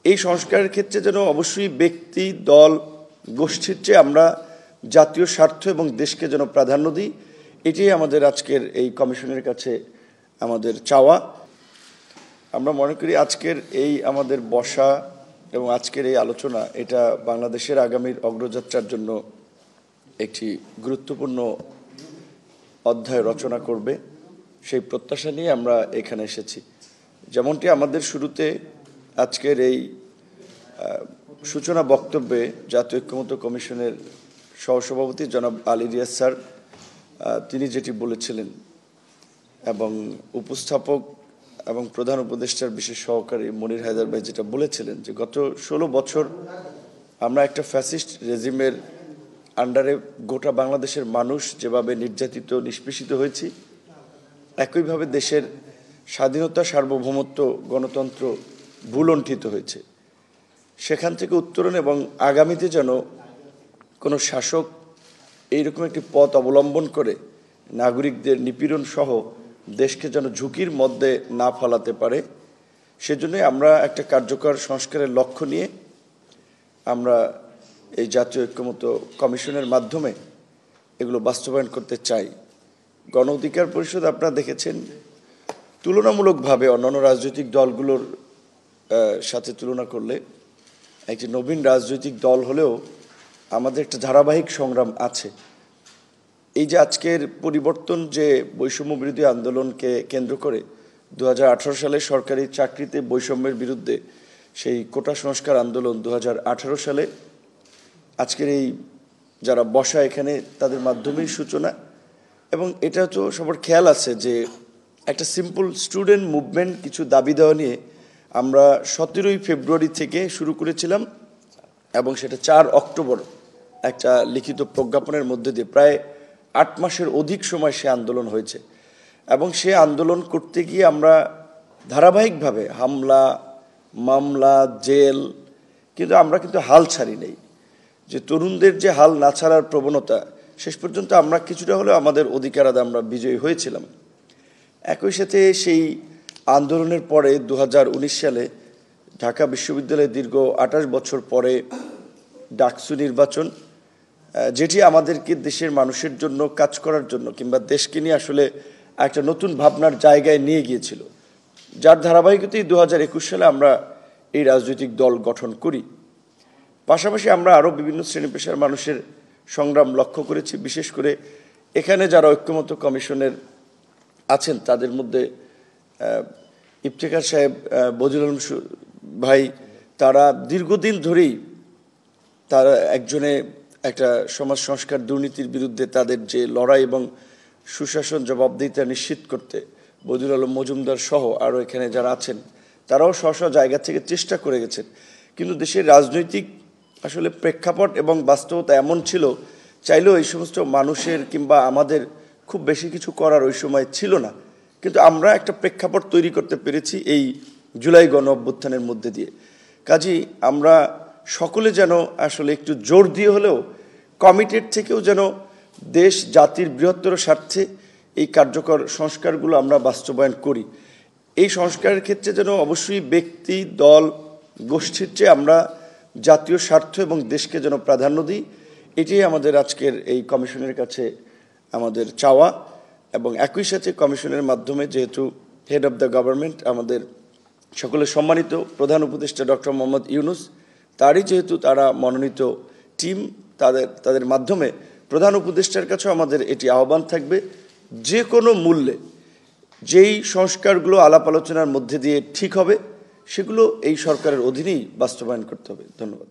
এই সংস্কারের ক্ষেত্রে যেন অবশ্যই ব্যক্তি, দল, গোষ্ঠীর চেয়ে আমরা জাতীয় স্বার্থ এবং দেশকে যেন প্রাধান্য দিই, এটাই আমাদের আজকের এই কমিশনের কাছে আমাদের চাওয়া। আমরা মনে করি আজকের এই আমাদের বসা এবং আজকের এই আলোচনা এটা বাংলাদেশের আগামীর অগ্রযাত্রার জন্য একটি গুরুত্বপূর্ণ অধ্যায় রচনা করবে, সেই প্রত্যাশা নিয়ে আমরা এখানে এসেছি। যেমনটি আমাদের শুরুতে আজকের এই সূচনা বক্তব্যে জাতীয় ঐক্যমত্য কমিশনের সহসভাপতি জনাব আলী রিয়াজ স্যার তিনি যেটি বলেছিলেন এবং উপস্থাপক এবং প্রধান উপদেষ্টার বিশেষ সহকারী মনির হায়দার ভাই যেটা বলেছিলেন যে গত 16 বছর আমরা একটা ফ্যাসিস্ট রেজিমের আন্ডারে গোটা বাংলাদেশের মানুষ যেভাবে নির্যাতিত, নিষ্পেষিত হয়েছি, একইভাবে দেশের স্বাধীনতা, সার্বভৌমত্ব, গণতন্ত্র ভূলুণ্ঠিত হয়েছে। সেখান থেকে উত্তরণ এবং আগামীতে যেন কোনো শাসক এইরকম একটি পথ অবলম্বন করে নাগরিকদের নিপীড়ন সহ দেশকে যেন ঝুঁকির মধ্যে না ফেলাতে পারে, সেজন্যই আমরা একটা কার্যকর সংস্কারের লক্ষ্য নিয়ে আমরা এই জাতীয় ঐক্যমত্য কমিশনের মাধ্যমে এগুলো বাস্তবায়ন করতে চাই। গণ অধিকার পরিষদ আপনারা দেখেছেন তুলনামূলকভাবে অন্যান্য রাজনৈতিক দলগুলোর সাথে তুলনা করলে একটি নবীন রাজনৈতিক দল হলেও আমাদের একটা ধারাবাহিক সংগ্রাম আছে। এই যে আজকের পরিবর্তন, যে বৈষম্য বিরোধী আন্দোলনকে কেন্দ্র করে 2018 সালে সরকারি চাকরিতে বৈষম্যের বিরুদ্ধে সেই কোটা সংস্কার আন্দোলন, 2018 সালে আজকের এই যারা বসা এখানে তাদের মাধ্যমেই সূচনা। এবং এটা তো সবার খেয়াল আছে যে একটা সিম্পল স্টুডেন্ট মুভমেন্ট, কিছু দাবি দেওয়া নিয়ে আমরা 17ই ফেব্রুয়ারি থেকে শুরু করেছিলাম এবং সেটা 4 অক্টোবর একটা লিখিত প্রজ্ঞাপনের মধ্যে দিয়ে প্রায় 8 মাসের অধিক সময় সে আন্দোলন হয়েছে। এবং সে আন্দোলন করতে গিয়ে আমরা ধারাবাহিকভাবে হামলা, মামলা, জেল, কিন্তু আমরা হাল ছাড়ি নাই। যে তরুণদের যে হাল না ছাড়ার প্রবণতা, শেষ পর্যন্ত আমরা কিছুটা হলেও আমাদের অধিকার আদায়ে আমরা বিজয়ী হয়েছিলাম। একই সাথে সেই আন্দোলনের পরে 2019 সালে ঢাকা বিশ্ববিদ্যালয়ে দীর্ঘ 28 বছর পরে ডাকসু নির্বাচন, যেটি আমাদেরকে দেশের মানুষের জন্য কাজ করার জন্য কিংবা দেশকে নিয়ে আসলে একটা নতুন ভাবনার জায়গায় নিয়ে গিয়েছিল, যার ধারাবাহিকতায় 2021 সালে আমরা এই রাজনৈতিক দল গঠন করি। পাশাপাশি আমরা আরও বিভিন্ন শ্রেণী পেশার মানুষের সংগ্রাম লক্ষ্য করেছি। বিশেষ করে এখানে যারা ঐক্যমত্য কমিশনের আছেন তাদের মধ্যে ইফতেখার সাহেব, বদিউল আলম ভাই, তারা দীর্ঘদিন ধরেই তারা একজনে একটা সমাজ সংস্কার দুর্নীতির বিরুদ্ধে তাদের যে লড়াই এবং সুশাসন, জবাবদিহিতা নিশ্চিত করতে বদিউল আলম মজুমদার সহ আরও এখানে যারা আছেন তারাও স্ব জায়গা থেকে চেষ্টা করে গেছেন। কিন্তু দেশের রাজনৈতিক আসলে প্রেক্ষাপট এবং বাস্তবতা এমন ছিল, চাইলেও এই সমস্ত মানুষের কিংবা আমাদের খুব বেশি কিছু করার ওই সময় ছিল না। কিন্তু আমরা একটা প্রেক্ষাপট তৈরি করতে পেরেছি এই জুলাই গণ অভ্যুত্থানের মধ্যে দিয়ে। কাজেই আমরা সকলে যেন আসলে একটু জোর দিয়ে হলেও কমিটেড থেকেও যেন দেশ জাতির বৃহত্তর স্বার্থে এই কার্যকর সংস্কারগুলো আমরা বাস্তবায়ন করি। এই সংস্কারের ক্ষেত্রে যেন অবশ্যই ব্যক্তি, দল, গোষ্ঠীর চেয়ে আমরা জাতীয় স্বার্থ এবং দেশকে যেন প্রাধান্য দিই, এটাই আমাদের আজকের এই কমিশনের কাছে আমাদের চাওয়া। এবং একই সাথে কমিশনের মাধ্যমে যেহেতু হেড অব দ্য গভর্নমেন্ট আমাদের সকলের সম্মানিত প্রধান উপদেষ্টা ডক্টর মোহাম্মদ ইউনূস, তারই যেহেতু তারা মনোনীত টিম, তাদের মাধ্যমে প্রধান উপদেষ্টার কাছেও আমাদের এটি আহ্বান থাকবে, যে কোনো মূল্যে যেই সংস্কারগুলো আলাপ আলোচনার মধ্যে দিয়ে ঠিক হবে সেগুলো এই সরকারের অধীনেই বাস্তবায়ন করতে হবে। ধন্যবাদ।